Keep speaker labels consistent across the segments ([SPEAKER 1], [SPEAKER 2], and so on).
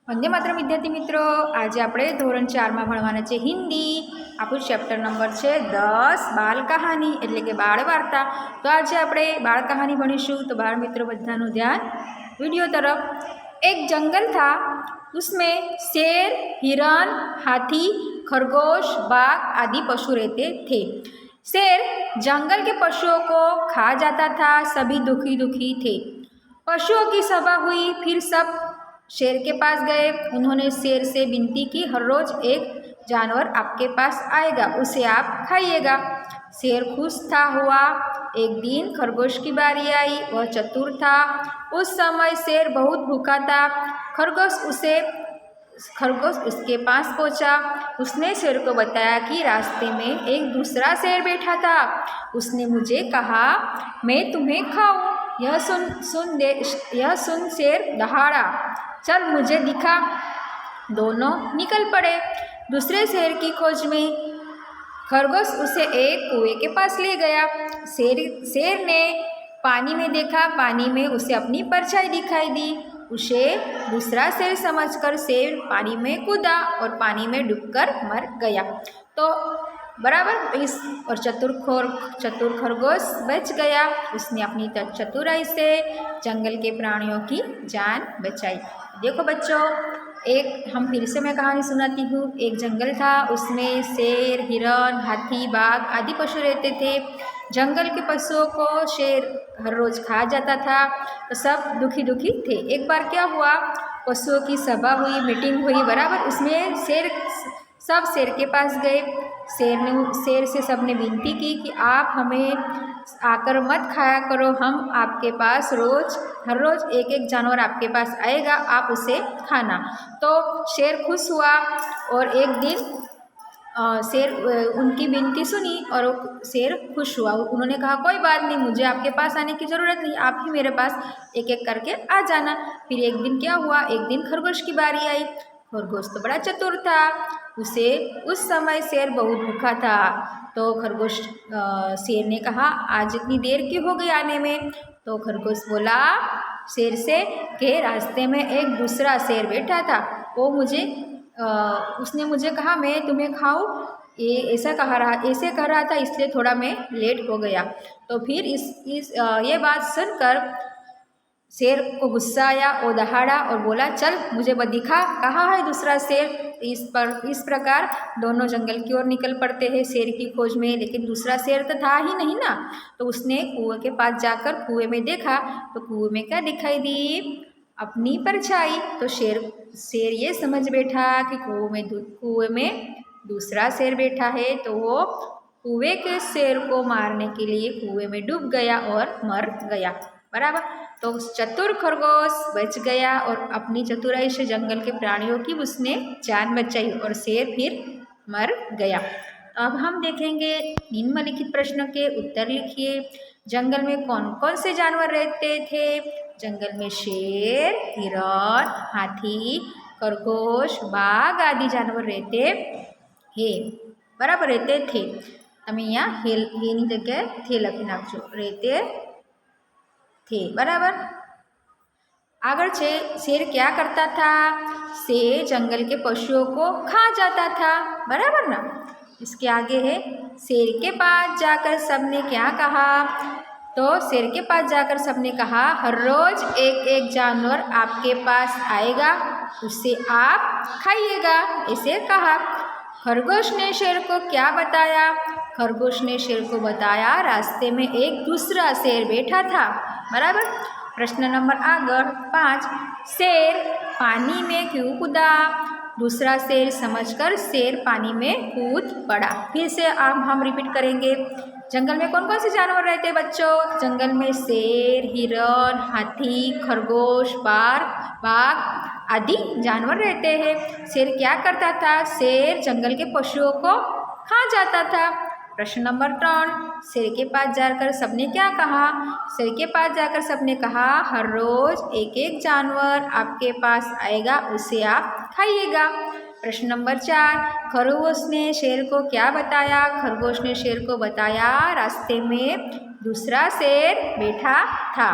[SPEAKER 1] वंदे मातरम विद्यार्थी मित्रों, आज આપણે ધોરણ 4 માં ભણવાના છે હિન્દી। આપણું ચેપ્ટર નંબર છે 10 બાલ કહાની એટલે કે બાળ વાર્તા। તો આજે આપણે બાળ કહાની ભણીશું। તો બાળ મિત્રો બધાનું ધ્યાન वीडियो तरफ। एक जंगल था, उसमें शेर, हिरण, हाथी, खरगोश, बाघ आदि पशु रहते थे। शेर जंगल के पशुओं को खा जाता था। सभी दुखी दुखी थे। पशुओं की सभा हुई, फिर सब शेर के पास गए। उन्होंने शेर से विनती की, हर रोज एक जानवर आपके पास आएगा, उसे आप खाइएगा। शेर खुश था हुआ। एक दिन खरगोश की बारी आई। वह चतुर था। उस समय शेर बहुत भूखा था। खरगोश उसके पास पहुंचा। उसने शेर को बताया कि रास्ते में एक दूसरा शेर बैठा था। उसने मुझे कहा, मैं तुम्हें खाऊं। यह सुन शेर दहाड़ा, चल मुझे दिखा। दोनों निकल पड़े दूसरे शेर की खोज में। खरगोश उसे एक कुएं के पास ले गया। शेर ने पानी में देखा, पानी में उसे अपनी परछाई दिखाई दी। उसे दूसरा शेर समझकर शेर पानी में कूदा और पानी में डूबकर मर गया। तो बराबर इस और चतुर खरगोश बच गया। उसने अपनी चतुराई से जंगल के प्राणियों की जान बचाई। देखो बच्चों, एक हम फिर से मैं कहानी सुनाती हूँ। एक जंगल था, उसमें शेर, हिरण, हाथी, बाघ आदि पशु रहते थे। जंगल के पशुओं को शेर हर रोज खा जाता था। तो सब दुखी दुखी थे। एक बार क्या हुआ, पशुओं की सभा हुई, मीटिंग हुई। बराबर उसमें सब शेर के पास गए। शेर से सबने विनती की कि आप हमें आकर मत खाया करो, हम आपके पास हर रोज एक एक जानवर आपके पास आएगा, आप उसे खाना। तो शेर खुश हुआ और एक दिन शेर उनकी विनती सुनी और शेर खुश हुआ। उन्होंने कहा, कोई बात नहीं, मुझे आपके पास आने की ज़रूरत नहीं, आप ही मेरे पास एक एक करके आ जाना। फिर एक दिन क्या हुआ, एक दिन खरगोश की बारी आई। खरगोश तो बड़ा चतुर था। उस समय शेर बहुत भूखा था। तो शेर ने कहा, आज इतनी देर क्यों हो गई आने में? तो खरगोश बोला शेर से कि रास्ते में एक दूसरा शेर बैठा था, उसने मुझे कहा मैं तुम्हें खाऊं, ऐसे कह रहा था, इसलिए थोड़ा मैं लेट हो गया। तो फिर ये बात सुनकर शेर को गुस्सा आया और दहाड़ा और बोला, चल मुझे दिखा, कहाँ है दूसरा शेर। इस प्रकार दोनों जंगल की ओर निकल पड़ते हैं शेर की खोज में। लेकिन दूसरा शेर तो था ही नहीं ना। तो उसने कुएं के पास जाकर कुएं में देखा, तो कुएं में क्या दिखाई दी, अपनी परछाई। तो शेर ये समझ बैठा कि कुएं में दूसरा शेर बैठा है। तो वो कुएं के शेर को मारने के लिए कुएं में डूब गया और मर गया। बराबर। तो चतुर खरगोश बच गया और अपनी चतुराई से जंगल के प्राणियों की उसने जान बचाई और शेर फिर मर गया। अब हम देखेंगे निम्नलिखित प्रश्न के उत्तर लिखिए। जंगल में कौन कौन से जानवर रहते थे? जंगल में शेर, हिरण, हाथी, खरगोश, बाघ आदि जानवर रहते हैं। बराबर, रहते थे। તમે અહીંયા हेनी जगह थे लखी नाखजो, रहते थे। बराबर। आगे छे, शेर क्या करता था? शेर जंगल के पशुओं को खा जाता था। बराबर ना। इसके आगे है, शेर के पास जाकर सबने क्या कहा? तो शेर के पास जाकर सबने कहा, हर रोज एक एक जानवर आपके पास आएगा, उसे आप खाइएगा, ऐसे कहा। खरगोश ने शेर को क्या बताया? खरगोश ने शेर को बताया रास्ते में एक दूसरा शेर बैठा था। बराबर। प्रश्न नंबर आगे 5, शेर पानी में क्यों कूदा? दूसरा शेर समझकर शेर पानी में कूद पड़ा। फिर से हम रिपीट करेंगे। जंगल में कौन कौन से जानवर रहते हैं बच्चों? जंगल में शेर, हिरण, हाथी, खरगोश, बाघ आदि जानवर रहते हैं। शेर क्या करता था? शेर जंगल के पशुओं को खा जाता था। प्रश्न नंबर 3, शेर के पास जाकर सबने क्या कहा? शेर के पास जाकर सबने कहा, हर रोज एक एक जानवर आपके पास आएगा, उसे आप खाइएगा। प्रश्न नंबर 4, खरगोश ने शेर को क्या बताया? खरगोश ने शेर को बताया रास्ते में दूसरा शेर बैठा था।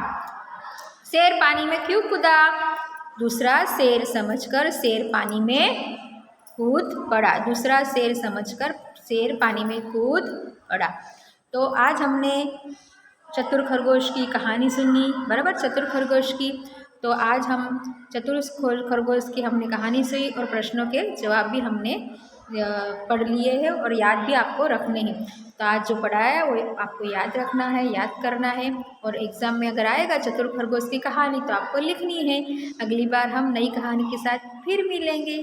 [SPEAKER 1] शेर पानी में क्यों कूदा? दूसरा शेर समझकर शेर पानी में कूद पड़ा। दूसरा शेर समझकर शेर पानी में कूद पड़ा। तो आज हमने चतुर खरगोश की कहानी सुनी, बराबर, चतुर खरगोश की। तो आज हम चतुर खरगोश की हमने कहानी सुनी और प्रश्नों के जवाब भी हमने पढ़ लिए हैं और याद भी आपको रखने हैं। तो आज जो पढ़ा है वो आपको याद रखना है, याद करना है, और एग्ज़ाम में अगर आएगा चतुर खरगोश की कहानी तो आपको लिखनी है। अगली बार हम नई कहानी के साथ फिर मिलेंगे।